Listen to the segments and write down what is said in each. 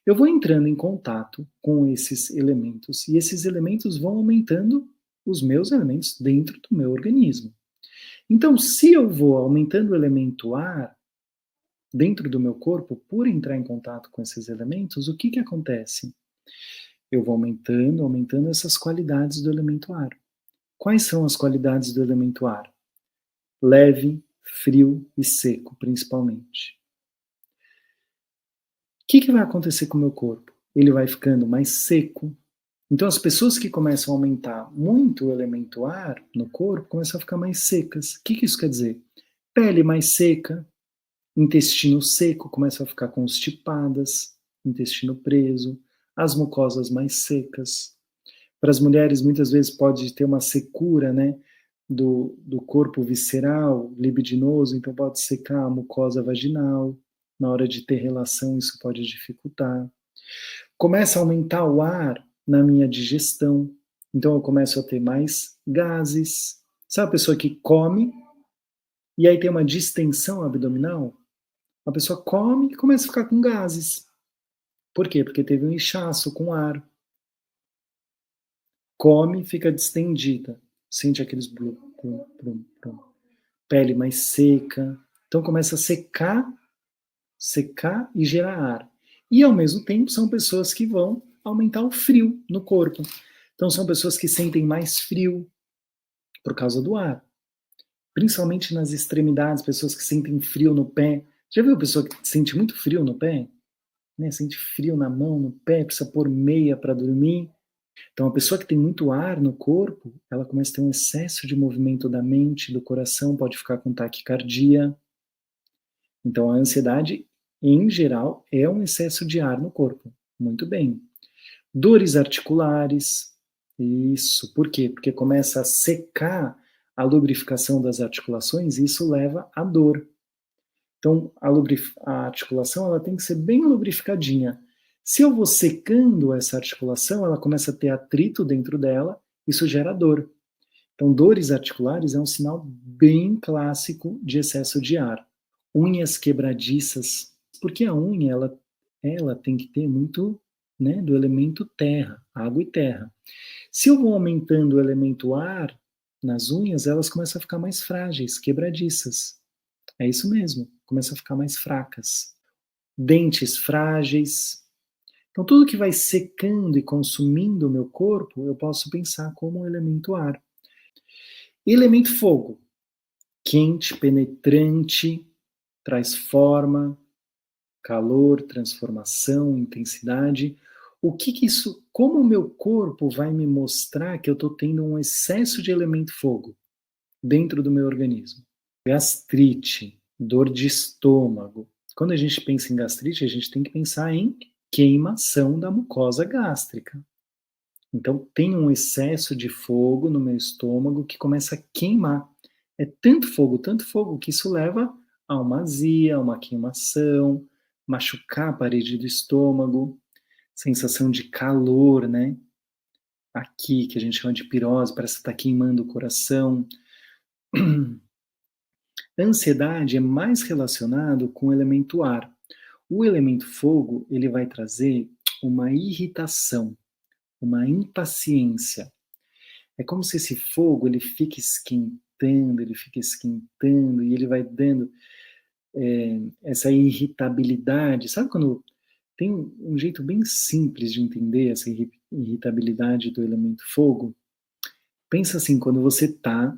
eu vou entrando em contato com esses elementos e esses elementos vão aumentando os meus elementos dentro do meu organismo. Então, se eu vou aumentando o elemento ar dentro do meu corpo, por entrar em contato com esses elementos, o que que acontece? Eu vou aumentando essas qualidades do elemento ar. Quais são as qualidades do elemento ar? Leve, frio e seco, principalmente. O que que vai acontecer com o meu corpo? Ele vai ficando mais seco. Então, as pessoas que começam a aumentar muito o elemento ar no corpo começam a ficar mais secas. O que que isso quer dizer? Pele mais seca, intestino seco, começa a ficar constipadas, intestino preso, as mucosas mais secas. Para as mulheres, muitas vezes pode ter uma secura, né, do corpo visceral, libidinoso, então pode secar a mucosa vaginal. Na hora de ter relação, isso pode dificultar. Começa a aumentar o ar na minha digestão, então eu começo a ter mais gases. Sabe a pessoa que come e aí tem uma distensão abdominal? A pessoa come e começa a ficar com gases. Por quê? Porque teve um inchaço com ar. Come, fica distendida, sente aqueles blum, blum, blum, blum. Pele mais seca. Então começa a secar, secar e gerar ar. E ao mesmo tempo são pessoas que vão aumentar o frio no corpo. Então são pessoas que sentem mais frio por causa do ar. Principalmente nas extremidades, pessoas que sentem frio no pé. Já viu a pessoa que sente muito frio no pé? Né? Sente frio na mão, no pé, precisa pôr meia para dormir. Então, a pessoa que tem muito ar no corpo, ela começa a ter um excesso de movimento da mente, do coração, pode ficar com taquicardia. Então, a ansiedade, em geral, é um excesso de ar no corpo. Muito bem. Dores articulares. Isso. Por quê? Porque começa a secar a lubrificação das articulações e isso leva à dor. Então, a articulação ela tem que ser bem lubrificadinha. Se eu vou secando essa articulação, ela começa a ter atrito dentro dela, isso gera dor. Então, dores articulares é um sinal bem clássico de excesso de ar. Unhas quebradiças, porque a unha ela tem que ter muito, né, do elemento terra, água e terra. Se eu vou aumentando o elemento ar nas unhas, elas começam a ficar mais frágeis, quebradiças. É isso mesmo, começam a ficar mais fracas. Dentes frágeis. Então, tudo que vai secando e consumindo o meu corpo, eu posso pensar como um elemento ar. Elemento fogo. Quente, penetrante, traz forma, calor, transformação, intensidade. O que que isso, como o meu corpo vai me mostrar que eu estou tendo um excesso de elemento fogo dentro do meu organismo? Gastrite, dor de estômago. Quando a gente pensa em gastrite, a gente tem que pensar em queimação da mucosa gástrica. Então, tem um excesso de fogo no meu estômago que começa a queimar. É tanto fogo, que isso leva a uma azia, a uma queimação, machucar a parede do estômago, sensação de calor, né? Aqui, que a gente chama de pirose, parece que está queimando o coração. A ansiedade é mais relacionado com o elemento ar. O elemento fogo, ele vai trazer uma irritação, uma impaciência. É como se esse fogo ele fica esquentando e ele vai dando essa irritabilidade. Sabe quando tem um jeito bem simples de entender essa irritabilidade do elemento fogo? Pensa assim, quando você está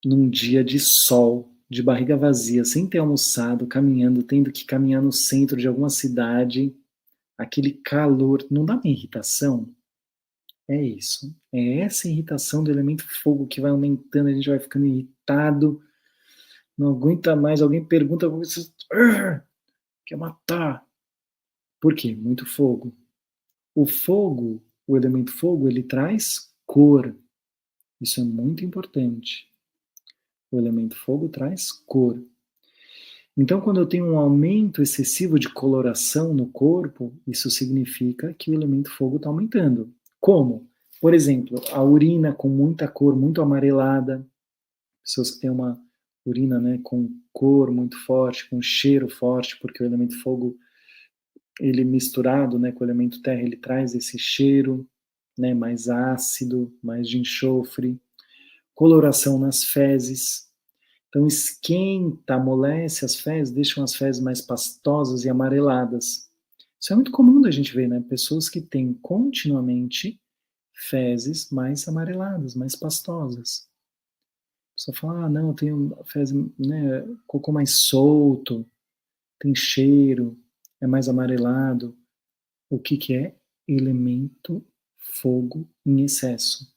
num dia de sol, de barriga vazia, sem ter almoçado, caminhando, tendo que caminhar no centro de alguma cidade, aquele calor, não dá uma irritação? É isso. É essa irritação do elemento fogo que vai aumentando, a gente vai ficando irritado, não aguenta mais, alguém pergunta, você quer matar. Por quê? Muito fogo. O fogo, o elemento fogo, ele traz cor. Isso é muito importante. O elemento fogo traz cor. Então, quando eu tenho um aumento excessivo de coloração no corpo, isso significa que o elemento fogo está aumentando. Como? Por exemplo, a urina com muita cor, muito amarelada, pessoas que têm uma urina, né, com cor muito forte, com cheiro forte, porque o elemento fogo ele misturado, né, com o elemento terra, ele traz esse cheiro, né, mais ácido, mais de enxofre, coloração nas fezes. Então esquenta, amolece as fezes, deixam as fezes mais pastosas e amareladas. Isso é muito comum da gente ver, né? Pessoas que têm continuamente fezes mais amareladas, mais pastosas. A pessoa fala, não, eu tenho fezes, né, cocô mais solto, tem cheiro, é mais amarelado. O que que é? Elemento fogo em excesso.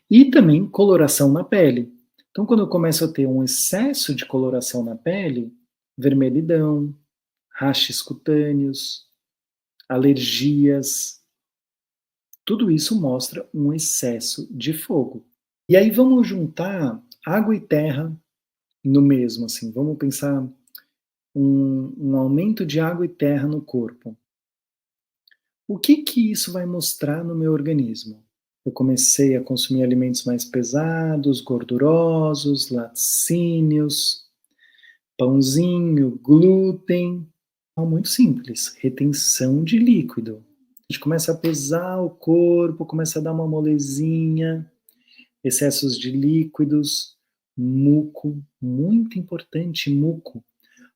E também coloração na pele. Então, quando eu começo a ter um excesso de coloração na pele, vermelhidão, rachas cutâneos, alergias, tudo isso mostra um excesso de fogo. E aí vamos juntar água e terra no mesmo, assim, vamos pensar um aumento de água e terra no corpo. O que que isso vai mostrar no meu organismo? Eu comecei a consumir alimentos mais pesados, gordurosos, laticínios, pãozinho, glúten. É muito simples, retenção de líquido. A gente começa a pesar o corpo, começa a dar uma molezinha, excessos de líquidos, muco, muito importante, muco.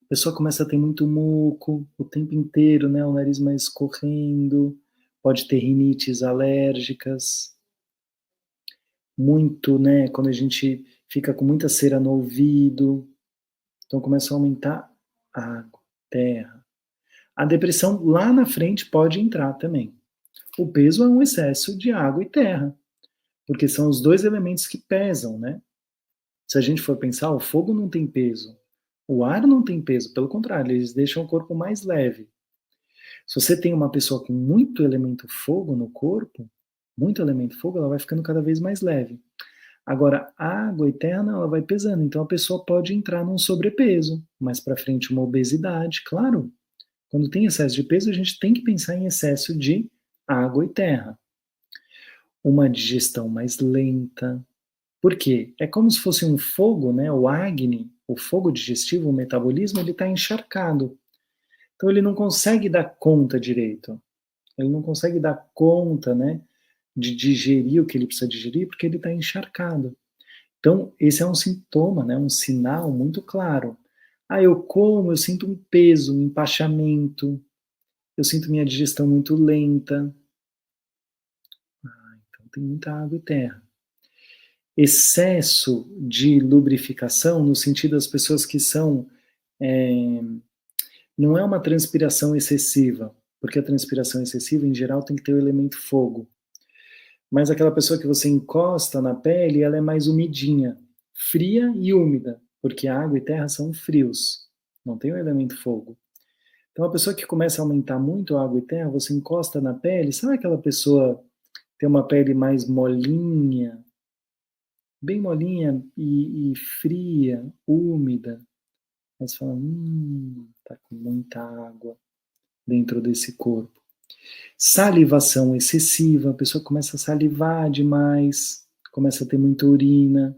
A pessoa começa a ter muito muco o tempo inteiro, né? O nariz mais escorrendo, pode ter rinites alérgicas, muito, né? Quando a gente fica com muita cera no ouvido, então começa a aumentar água, terra. A depressão lá na frente pode entrar também. O peso é um excesso de água e terra, porque são os dois elementos que pesam, né? Se a gente for pensar, o fogo não tem peso, o ar não tem peso, pelo contrário, eles deixam o corpo mais leve. Se você tem uma pessoa com muito elemento fogo no corpo, muito elemento fogo, ela vai ficando cada vez mais leve. Agora, a água e terra, não, ela vai pesando, então a pessoa pode entrar num sobrepeso, mais para frente uma obesidade, claro. Quando tem excesso de peso, a gente tem que pensar em excesso de água e terra. Uma digestão mais lenta. Por quê? É como se fosse um fogo, né? O Agni, o fogo digestivo, o metabolismo, ele está encharcado. Então ele não consegue dar conta direito. Ele não consegue dar conta, né, de digerir o que ele precisa digerir, porque ele está encharcado. Então, esse é um sintoma, né, um sinal muito claro. Ah, eu como, eu sinto um peso, um empachamento, eu sinto minha digestão muito lenta. Ah, então tem muita água e terra. Excesso de lubrificação, no sentido das pessoas que são. Não é uma transpiração excessiva, porque a transpiração excessiva, em geral, tem que ter o elemento fogo. Mas aquela pessoa que você encosta na pele, ela é mais umidinha, fria e úmida, porque água e terra são frios, não tem o elemento fogo. Então, a pessoa que começa a aumentar muito a água e terra, você encosta na pele, sabe aquela pessoa que tem uma pele mais molinha, bem molinha e fria, úmida? Aí você fala, tá com muita água dentro desse corpo. Salivação excessiva, a pessoa começa a salivar demais, começa a ter muita urina.